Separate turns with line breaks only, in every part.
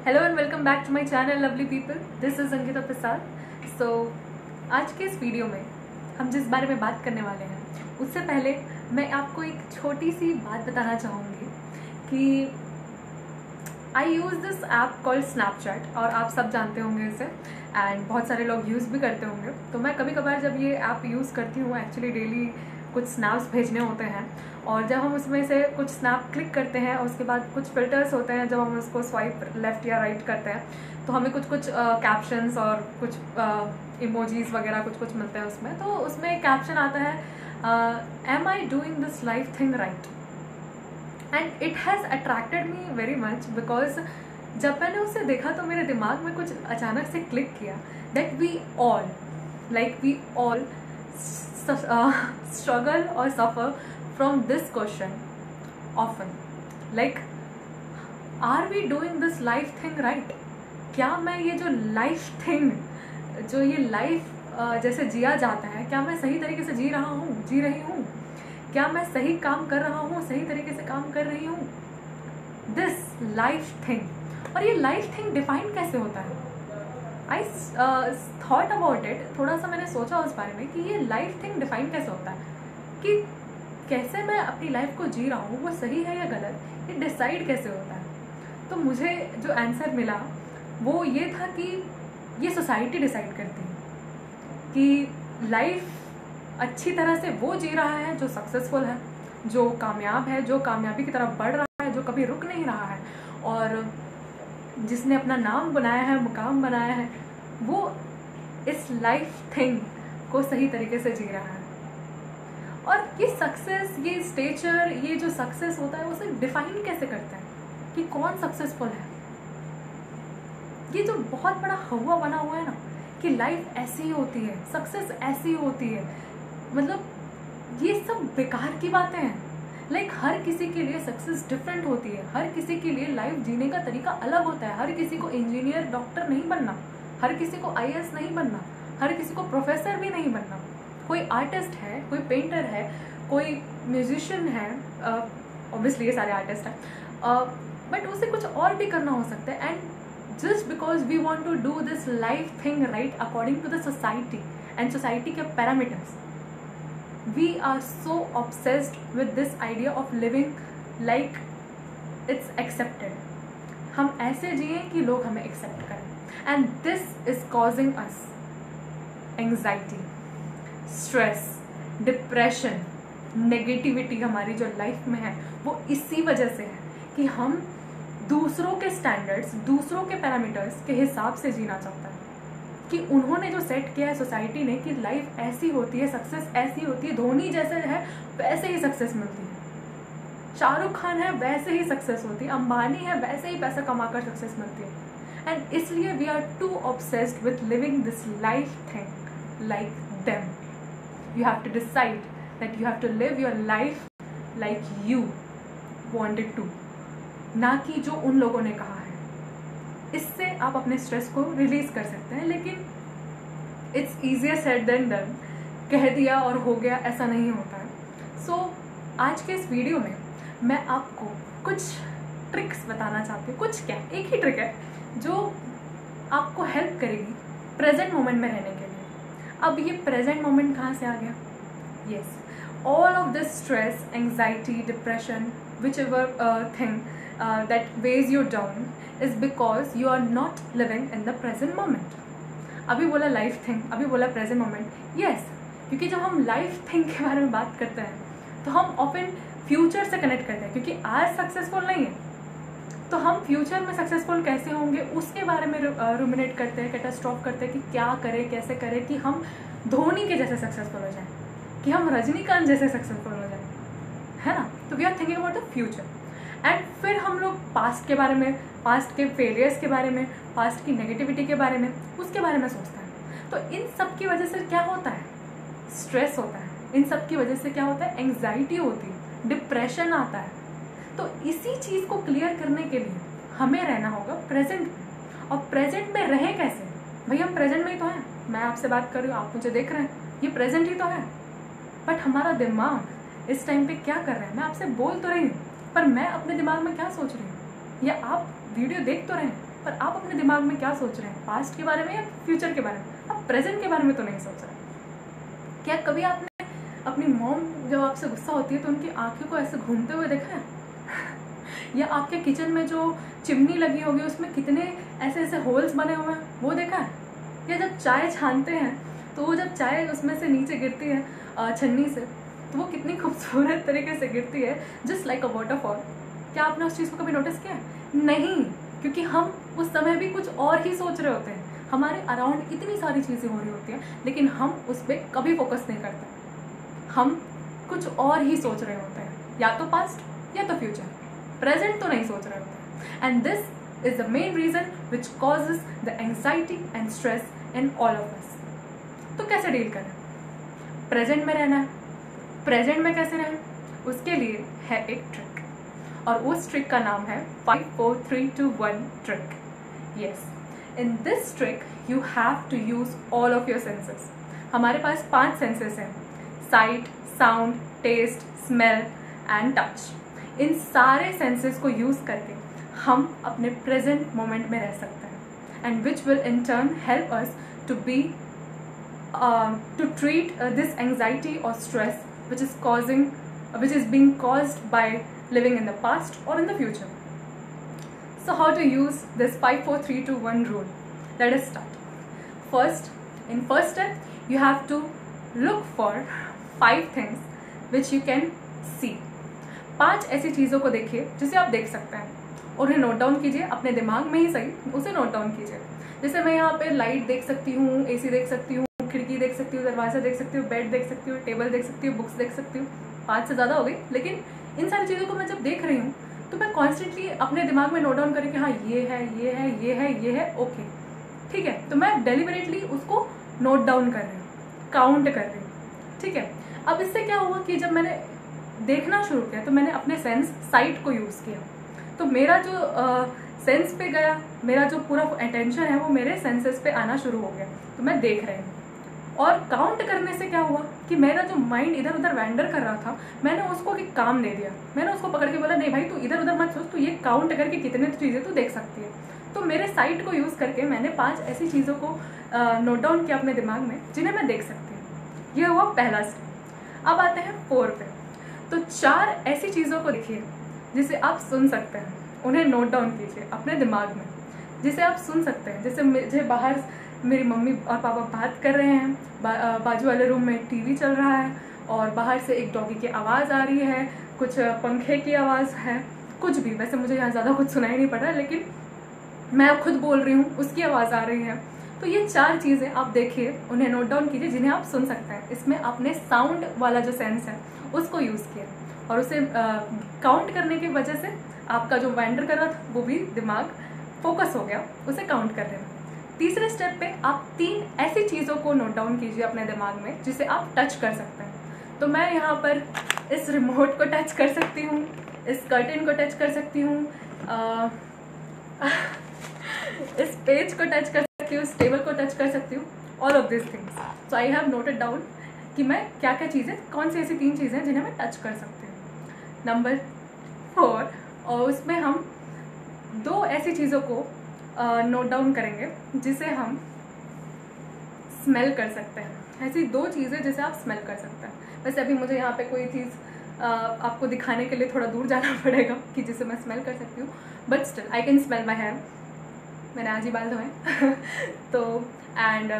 Hello and welcome back to my channel lovely people. This is Ankita Prasad. So आज के इस video में हम जिस बारे में बात करने वाले हैं उससे पहले मैं आपको एक छोटी सी बात बताना चाहूँगी कि I use this app called Snapchat और आप सब जानते होंगे इसे एंड बहुत सारे लोग यूज़ भी करते होंगे। तो मैं कभी कभार जब ये ऐप यूज़ करती हूँ, एक्चुअली डेली कुछ स्नैप्स भेजने होते हैं और जब हम उसमें से कुछ स्नैप क्लिक करते हैं और उसके बाद कुछ फिल्टर्स होते हैं, जब हम उसको स्वाइप लेफ्ट या राइट करते हैं तो हमें कुछ कैप्शंस और कुछ इमोजीज वगैरह कुछ मिलते हैं उसमें। तो उसमें एक कैप्शन आता है, am I doing this life thing right, and it has attracted me very much because जब मैंने उसे देखा तो मेरे दिमाग में कुछ अचानक से क्लिक किया that we all struggle or suffer from this question often, like are we doing this life thing right? क्या मैं ये जो लाइफ थिंग, जो ये लाइफ जैसे जिया जाता है, क्या मैं सही तरीके से जी रही हूँ? क्या मैं सही काम कर रहा हूँ, सही तरीके से काम कर रही हूँ? दिस लाइफ थिंग, और ये लाइफ थिंग डिफाइन कैसे होता है? आई थॉट अबाउट इट, थोड़ा सा मैंने सोचा उस बारे में कि ये लाइफ थिंग डिफाइन कैसे होता है, कि कैसे मैं अपनी लाइफ को जी रहा हूँ वो सही है या गलत, ये डिसाइड कैसे होता है। तो मुझे जो आंसर मिला वो ये था कि ये सोसाइटी डिसाइड करती है कि लाइफ अच्छी तरह से वो जी रहा है जो सक्सेसफुल है, जो कामयाब है, जो कामयाबी की तरफ बढ़ रहा है, जो कभी रुक नहीं रहा है, और जिसने अपना नाम बनाया है, मुकाम बनाया है, वो इस लाइफ थिंग को सही तरीके से जी रहा है। और ये सक्सेस, ये स्टेचर, ये जो सक्सेस होता है उसे डिफाइन कैसे करते हैं कि कौन सक्सेसफुल है? ये जो बहुत बड़ा हवा बना हुआ है ना कि लाइफ ऐसी ही होती है, सक्सेस ऐसी ही होती है, मतलब ये सब बेकार की बातें हैं। लाइक हर किसी के लिए सक्सेस डिफरेंट होती है, हर किसी के लिए लाइफ जीने का तरीका अलग होता है। हर किसी को इंजीनियर, डॉक्टर नहीं बनना, हर किसी को आईएएस नहीं बनना, हर किसी को प्रोफेसर भी नहीं बनना। कोई आर्टिस्ट है, कोई पेंटर है, कोई म्यूजिशियन है, ऑब्वियसली ये सारे आर्टिस्ट हैं, बट उसे कुछ और भी करना हो सकता है। And just because we want to do this life thing right according to the society and society के parameters, we are so obsessed with this idea of living like it's accepted. हम ऐसे जिए कि लोग हमें एक्सेप्ट करें, and this is causing us anxiety, stress, depression, negativity हमारी जो लाइफ में है वो इसी वजह से है कि हम दूसरों के स्टैंडर्ड्स, दूसरों के पैरामीटर्स के हिसाब से जीना चाहता है, कि उन्होंने जो सेट किया है सोसाइटी ने कि लाइफ ऐसी होती है, सक्सेस ऐसी होती है, धोनी जैसे है वैसे ही सक्सेस मिलती है, शाहरुख खान है वैसे ही सक्सेस होती है, अंबानी है वैसे ही पैसा कमाकर सक्सेस मिलती है। एंड इसलिए we are too obsessed with living this life thing like them. You have to decide that you have to live your life like you wanted to, ना कि जो उन लोगों ने कहा है। इससे आप अपने स्ट्रेस को रिलीज कर सकते हैं, लेकिन it's easier said than done. कह दिया और हो गया ऐसा नहीं होता है। सो आज के इस वीडियो में मैं आपको कुछ ट्रिक्स बताना चाहती हूँ। कुछ क्या, एक ही ट्रिक है जो आपको हेल्प करेगी प्रेजेंट मोमेंट में रहने के लिए। अब ये प्रेजेंट मोमेंट कहाँ से आ गया? Yes, all of this stress, anxiety, depression, which ever thing that weighs you down is because you are not living in the present moment. अभी बोला लाइफ थिंग, अभी बोला प्रेजेंट मोमेंट। यस, क्योंकि जब हम लाइफ थिंग के बारे में बात करते हैं तो हम ऑफन फ्यूचर से कनेक्ट करते हैं, क्योंकि आज सक्सेसफुल नहीं है तो हम फ्यूचर में सक्सेसफुल कैसे होंगे उसके बारे में रुमिनेट करते हैं, कैटास्ट्रॉफ करते हैं कि क्या करें, कैसे करें कि हम धोनी के जैसे सक्सेसफुल हो जाएं, कि हम रजनीकांत जैसे सक्सेसफुल हो जाएं, है ना। तो we are thinking about the future. And फिर हम लोग पास्ट के बारे में, पास्ट के फेलियर्स के बारे में, पास्ट की नेगेटिविटी के बारे में, उसके बारे में सोचते हैं। तो इन सब की वजह से क्या होता है? स्ट्रेस होता है। इन सब की वजह से क्या होता है? एंग्जाइटी होती है, डिप्रेशन आता है। तो इसी चीज़ को क्लियर करने के लिए हमें रहना होगा प्रेजेंट में। और प्रेजेंट में रहे कैसे? भाई हम प्रेजेंट में ही तो हैं, मैं आपसे बात कर रही हूँ, आप मुझे देख रहे हैं, ये प्रेजेंट ही तो है। बट हमारा दिमाग इस टाइम पे क्या कर रहा है? मैं आपसे बोल तो रही हूँ, पर मैं अपने दिमाग में क्या सोच रही हूँ, या आप वीडियो देख तो रहे हैं पर आप अपने दिमाग में क्या सोच रहे हैं, पास्ट के बारे में या फ्यूचर के बारे में? आप प्रेजेंट के बारे में तो नहीं सोच रहे। क्या कभी आपने अपनी मॉम जब आपसे गुस्सा होती है तो उनकी आंखों को ऐसे घूमते हुए देखा है? या आपके किचन में जो चिमनी लगी होगी उसमें कितने ऐसे ऐसे होल्स बने हुए हैं, वो देखा है? या जब चाय छानते हैं तो वो जब चाय उसमें से नीचे गिरती है छन्नी से, तो वो कितनी खूबसूरत तरीके से गिरती है, जस्ट लाइक अ वाटरफॉल। क्या आपने उस चीज़ को कभी नोटिस किया है? नहीं, क्योंकि हम उस समय भी कुछ और ही सोच रहे होते हैं। हमारे अराउंड इतनी सारी चीज़ें हो रही होती हैं, लेकिन हम उस पर कभी फोकस नहीं करते। हम कुछ और ही सोच रहे होते हैं, या तो पास्ट या तो फ्यूचर, प्रेजेंट तो नहीं सोच रहे होते। And this is the main reason which causes the anxiety and stress in all of us. तो कैसे डील करें? प्रेजेंट में रहना है। प्रेजेंट में कैसे रहें? उसके लिए है एक ट्रिक, और उस ट्रिक का नाम है 5 4 3 2 1 trick. Yes, in this trick you have to use all of your senses. हमारे पास 5 सेंसेस हैं: sight, sound, taste, smell and touch. इन सारे सेंसेस को यूज करके हम अपने प्रेजेंट मोमेंट में रह सकते हैं, and which will in turn help us to be to treat this anxiety or stress which is being caused by living in the past or in the future. So how to use this 5 4 3 2 1 rule? Let us start. In first step you have to look for 5 things which you can see. 5 ऐसी चीज़ों को देखिए जिसे आप देख सकते हैं, और उन्हें नोट डाउन कीजिए अपने दिमाग में ही सही, उसे नोट डाउन कीजिए। जैसे मैं यहाँ पे लाइट देख सकती हूँ, AC देख सकती हूँ, खिड़की देख सकती हूँ, दरवाजा देख सकती हूँ, बेड देख सकती हूँ, टेबल देख सकती हूँ, बुक्स देख सकती हूँ। 5 से ज़्यादा हो गई, लेकिन इन सारी चीज़ों को मैं जब देख रही हूँ तो मैं कॉन्स्टेंटली अपने दिमाग में नोट डाउन करें कि हाँ ये है, ये है, ये है, ये है, ओके ठीक है। तो मैं डेलिबरेटली उसको नोट डाउन कर रही हूँ, काउंट कर रही हूँ, ठीक है। अब इससे क्या हुआ कि जब मैंने देखना शुरू किया तो मैंने अपने सेंस साइट को यूज़ किया, तो मेरा जो सेंस पे गया, मेरा जो पूरा अटेंशन है वो मेरे सेंसेस पे आना शुरू हो गया, तो मैं देख रही हूँ। और काउंट करने से क्या हुआ कि मेरा जो माइंड इधर उधर वैंडर कर रहा था, मैंने उसको एक काम दे दिया। मैंने उसको पकड़ के बोला नहीं भाई तू इधर उधर मत सोच, तू ये काउंट करके कितने चीज़ें तू देख सकती है। तो मेरे साइट को यूज़ करके मैंने 5 ऐसी चीज़ों को नोट डाउन किया अपने दिमाग में जिन्हें मैं देख सकती हूँ। ये हुआ पहला स्टेप। अब आते हैं 4 पे। तो 4 ऐसी चीज़ों को देखिए जिसे आप सुन सकते हैं, उन्हें नोट डाउन कीजिए अपने दिमाग में, जिसे आप सुन सकते हैं। जैसे मुझे बाहर मेरी मम्मी और पापा बात कर रहे हैं, बाजू वाले रूम में टीवी चल रहा है, और बाहर से एक डॉगी की आवाज़ आ रही है, कुछ पंखे की आवाज़ है, कुछ भी। वैसे मुझे यहाँ ज़्यादा कुछ सुनाई नहीं पड़ रहा, लेकिन मैं खुद बोल रही हूँ, उसकी आवाज़ आ रही है। तो ये 4 चीज़ें आप देखिए, उन्हें नोट डाउन कीजिए जिन्हें आप सुन सकते हैं। इसमें आपने साउंड वाला जो सेंस है उसको यूज़ किया, और उसे काउंट करने की वजह से आपका जो वैंडर कर रहा था वो भी दिमाग फोकस हो गया उसे काउंट करने में। तीसरे स्टेप पे आप 3 ऐसी चीज़ों को नोट डाउन कीजिए अपने दिमाग में जिसे आप टच कर सकते हैं। तो मैं यहाँ पर इस रिमोट को टच कर सकती हूँ, इस कर्टेन को टच कर सकती हूँ, इस पेज को टच कर सकती हूँ, इस टेबल को टच कर सकती हूँ, all of this things. So I have noted down कि मैं क्या क्या चीज़ें, कौन सी ऐसी 3 चीज़ें जिन्हें मैं टच कर सकती हूँ। नंबर 4, और उसमें हम 2 ऐसी चीज़ों को नोट डाउन करेंगे जिसे हम स्मेल कर सकते हैं। ऐसी 2 चीज़ें जिसे आप स्मेल कर सकते हैं। वैसे अभी मुझे यहाँ पे कोई चीज़ आपको दिखाने के लिए थोड़ा दूर जाना पड़ेगा कि जिसे मैं स्मेल कर सकती हूँ, but still I can smell my hair. मैंने आज ही बाल धोए तो एंड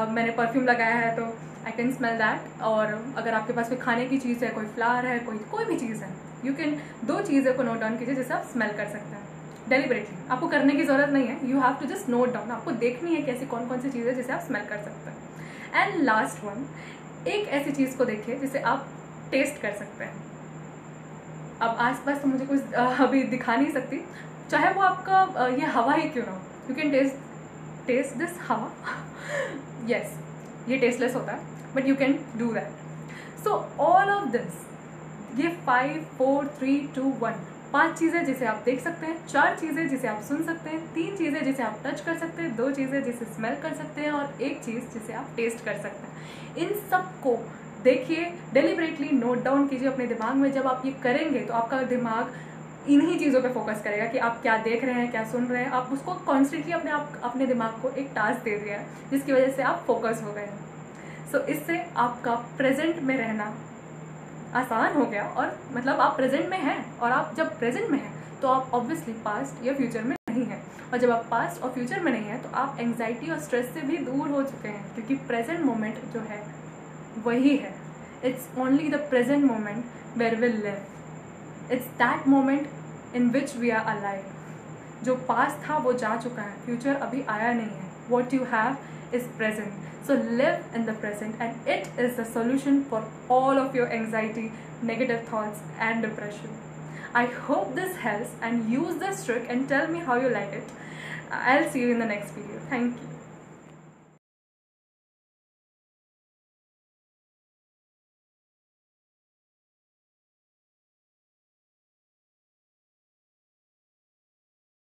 मैंने परफ्यूम लगाया है, तो आई कैन स्मेल दैट। और अगर आपके पास कोई खाने की चीज़ है, कोई फ्लावर है, कोई भी चीज़ है, यू कैन 2 चीज़ें को नोट डाउन कीजिए जिसे आप स्मेल कर सकते हैं डेलिबरेटली। आपको करने की ज़रूरत नहीं है, you have to just note down. आपको देखनी है कि ऐसी कौन कौन सी चीज़ें जिसे आप स्मेल कर सकते हैं। एंड लास्ट वन, एक ऐसी चीज़ को देखिए जिसे आप टेस्ट कर सकते हैं। अब आसपास तो मुझे कुछ अभी दिखा नहीं सकती, चाहे वो आपका ये हवा ही क्यों ना हो, यू कैन टेस्ट दिस हवा। यस, ये टेस्टलेस होता है, but you can do that. So all of this, ये 5 4 3 2 1, 5 चीज़ें जिसे आप देख सकते हैं, 4 चीज़ें जिसे आप सुन सकते हैं, 3 चीज़ें जिसे आप टच कर सकते हैं, 2 चीज़ें जिसे स्मेल कर सकते हैं, और 1 चीज़ जिसे आप टेस्ट कर सकते हैं। इन सब को देखिए, डेलिबरेटली नोट डाउन कीजिए अपने दिमाग में। जब आप ये करेंगे तो आपका दिमाग इन्हीं चीज़ों पे फोकस करेगा कि आप क्या देख रहे हैं, क्या सुन रहे हैं। आप उसको कॉन्स्टेंटली अपने दिमाग को एक टास्क दे दिया है जिसकी वजह से आप फोकस हो गए हैं। सो इससे आपका प्रेजेंट में रहना आसान हो गया, और मतलब आप प्रेजेंट में हैं, और आप जब प्रेजेंट में हैं तो आप ऑब्वियसली पास्ट या फ्यूचर में नहीं हैं, और जब आप पास्ट और फ्यूचर में नहीं हैं तो आप एंग्जाइटी और स्ट्रेस से भी दूर हो चुके हैं, क्योंकि प्रेजेंट मोमेंट जो है वही है। It's only the present moment where will live. It's that moment in which we are alive. जो पास्ट था वो जा चुका है, फ्यूचर अभी आया नहीं है। What you have is present, so live in the present, and it is the solution for all of your anxiety, negative thoughts and depression. I hope this helps, and use this trick and tell me how you like it. I'll see you in the next video. Thank you.